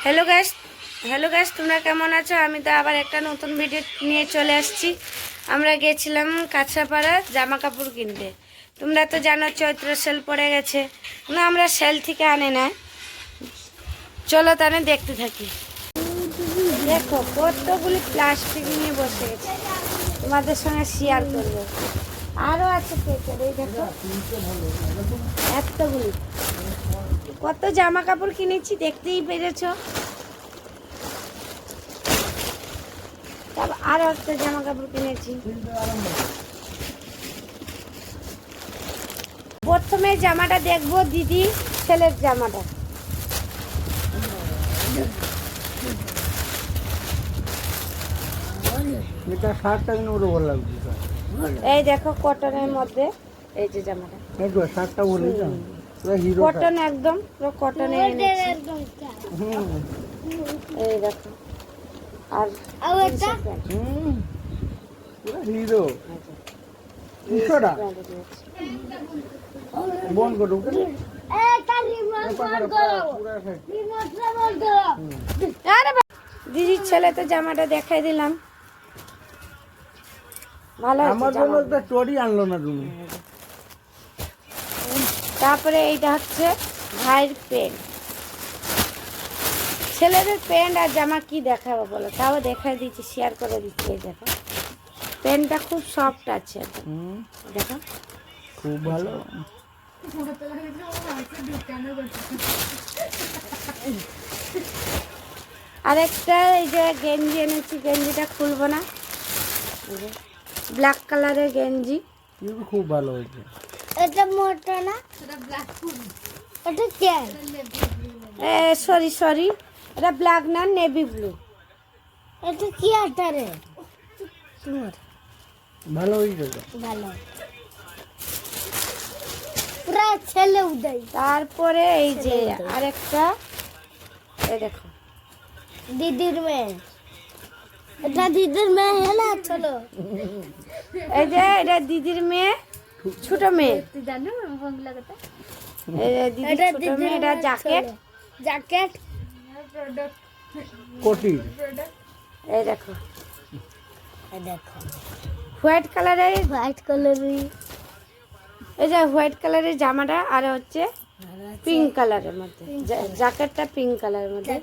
Hello guys, তোমরা কেমন আছো? আমি তো আবার একটা নতুন ভিডিও নিয়ে চলে আসছি। আমরা গেছিলাম কাছাপাড়া জামা কাপড় কিনতে। তোমরা তো জানো চৈত্র সেল পড়ে গেছে, না আমরা সেল থেকে আনে না। চলো তাহলে দেখতে থাকি। দেখো কতগুলি প্লাস্টিক নিয়ে বসে গেছে, তোমাদের সঙ্গে শেয়ার করবো। আরও আছে পেঁচের, এই দেখো এতগুলি। কত জামা কাপড় কিনেছি দেখতেই পেরেছো। তারপর আরো একটা জামা কাপড় কিনেছি। প্রথমে জামাটা দেখবো দিদি ছেলের জামাটা। এই দেখো কটনের মধ্যে, এই যে জামাটা কটন, একদম পুরো কটনে এনেছি। এই দেখো আর হিরো দিদির ছেলে তো জামাটা দেখাই দিলাম, ভালো। আমার জন্য একটা চড়ি আনলো না তুমি। তারপরে এইটা হচ্ছে ভাইয়ের প্যান্ট। ছেলেদের প্যান্ট আর জামা কি দেখাবো বলো, তাও দেখাই দিচ্ছি, শেয়ার করে দিচ্ছি। এই দেখো প্যান্টটা খুব সফট আছে, দেখো খুব ভালো। আরেকটা এই যে গেঞ্জি এনেছি, গেঞ্জিটা খুলবো না, ব্ল্যাক কালারের গেঞ্জি, খুব ভালো হয়েছে। এটা মোটা না, এটা ব্ল্যাক ফুল। এটা কি? সরি এটা ব্ল্যাক না, নেভি ব্লু। এটা কি আটারে? তোমার ভালো হয়েছে, ভালো পুরা ছেলে উদয়। তারপরে এই যে আরেকটা, এই দেখো দিদির মেয়ে। এটা দিদির মেয়ে না, চলো। এই যে এটা দিদির মেয়ে, ছোট মেয়ে। তুই জানো বাংলা কথা? দিদির ছোট মেয়ে। এটা জ্যাকেট কোটি। এই দেখো দেখো হোয়াইট কালারের, এই যে হোয়াইট কালারের জামাটা, আর হচ্ছে পিঙ্ক কালারের মধ্যে জ্যাকেটটা, পিঙ্ক কালারের মধ্যে।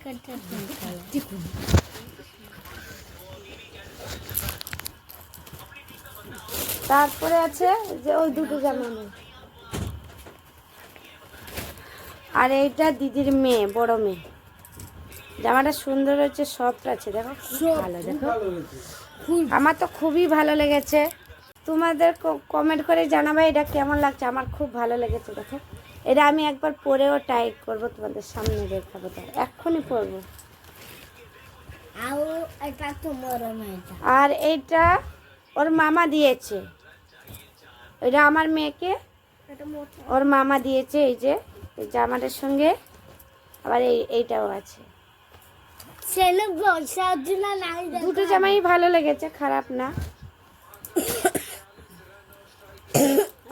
তারপরে আছে যে ওই দুটো জামা নেই। আর এইটা দিদির মেয়ে, বড় মেয়ে। জামাটা সুন্দর হচ্ছে, সফট আছে, দেখো খুব ভালো। দেখো আমার তো খুবই ভালো লেগেছে। তোমাদের কমেন্ট করে জানাবে এটা কেমন লাগছে। আমার খুব ভালো লেগেছে। দেখো এটা আমি একবার পরেও ট্রাই করবো, তোমাদের সামনে দেখাবো। তো এক্ষুনি পরবো। আর এইটা ওর মামা দিয়েছে, এটা আমার মেয়েকে ওর মামা দিয়েছে। এই যে এই জামাটার সঙ্গে আবার এইটাও আছে। দুটো জামাই ভালো লেগেছে, খারাপ না।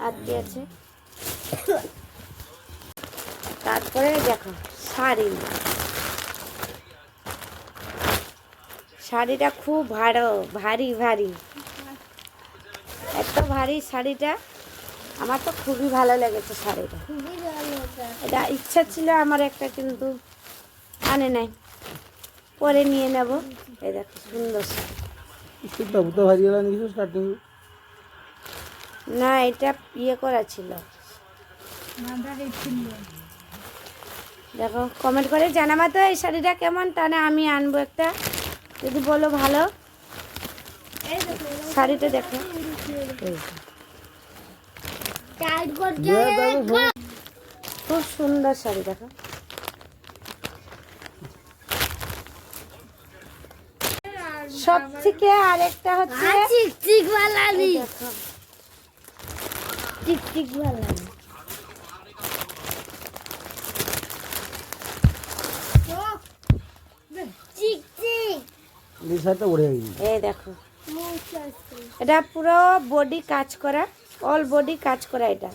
আর কি আছে, তারপরে দেখো শাড়িটা খুব ভারী এত ভারী শাড়িটা। আমার তো খুবই ভালো লেগেছে শাড়িটা। এটা ইচ্ছা ছিল আমার একটা, কিন্তু আনে নাই, পরে নিয়ে নেব। এই দেখো সুন্দর না, এটা ইয়ে করা ছিল। দেখো কমেন্ট করে জানাবা তো এই শাড়িটা কেমন, তাহলে আমি আনবো একটা, যদি বলো ভালো। শাড়িটা দেখো খুব সুন্দর শাড়ি। দেখো সব থেকে আরেকটা হচ্ছে টিকটিক वाला এই দেখো এটা পুরো বডি কাজ করা, অল বডি কাজ করা এটা।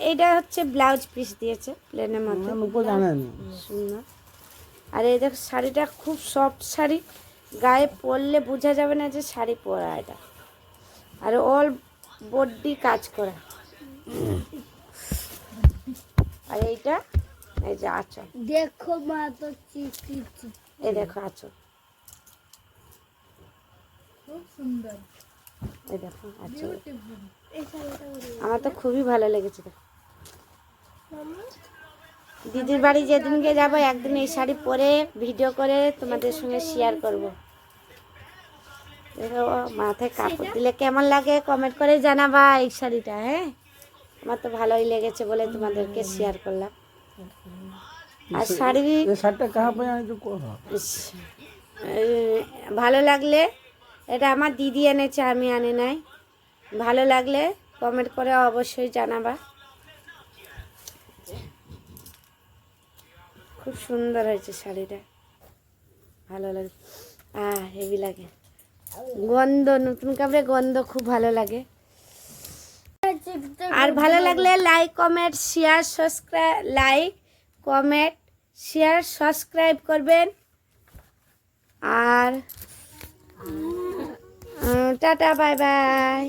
এইটা হচ্ছে ব্লাউজ পিস দিয়েছে প্লেনের মধ্যে, উপর জানেন সুন্দর। আর এই দেখ শাড়িটা খুব সফট শাড়ি, গায়ে পরলে বোঝা যাবে না যে শাড়ি পরা এটা। আর অল বডি কাজ করা। আর এইটা এই যে আঁচল, দেখো মা তো চিকি এই দেখো আঁচল, খুব সুন্দর। এই দেখো আঁচল। এই শাড়িটা আমার তো খুবই ভালো লেগেছে। দেখো দিদির বাড়ি যেদিনকে যাবো একদিন এই শাড়ি পরে ভিডিও করে তোমাদের সঙ্গে শেয়ার করব। দেখো মাথায় কাপড় দিলে কেমন লাগে কমেন্ট করে জানাবা এই শাড়িটা। হ্যাঁ, আমার তো ভালোই লেগেছে বলে তোমাদেরকে শেয়ার করলাম। আর শাড়ি ये शर्ट कहाँ पे आए जो को ইস, ভালো লাগলে, এটা আমার দিদি এনেছে, আমি আনি নাই। ভালো লাগলে কমেন্ট করে অবশ্যই জানাবা। খুব সুন্দর হয়েছে শাড়িটা, ভালো লাগে। হেভি লাগে, গন্ধ নতুন কাপড়ে গন্ধ খুব ভালো লাগে। আর ভালো লাগলে like comment share subscribe, like comment share subscribe করবেন। আর টাটা বাই বাই।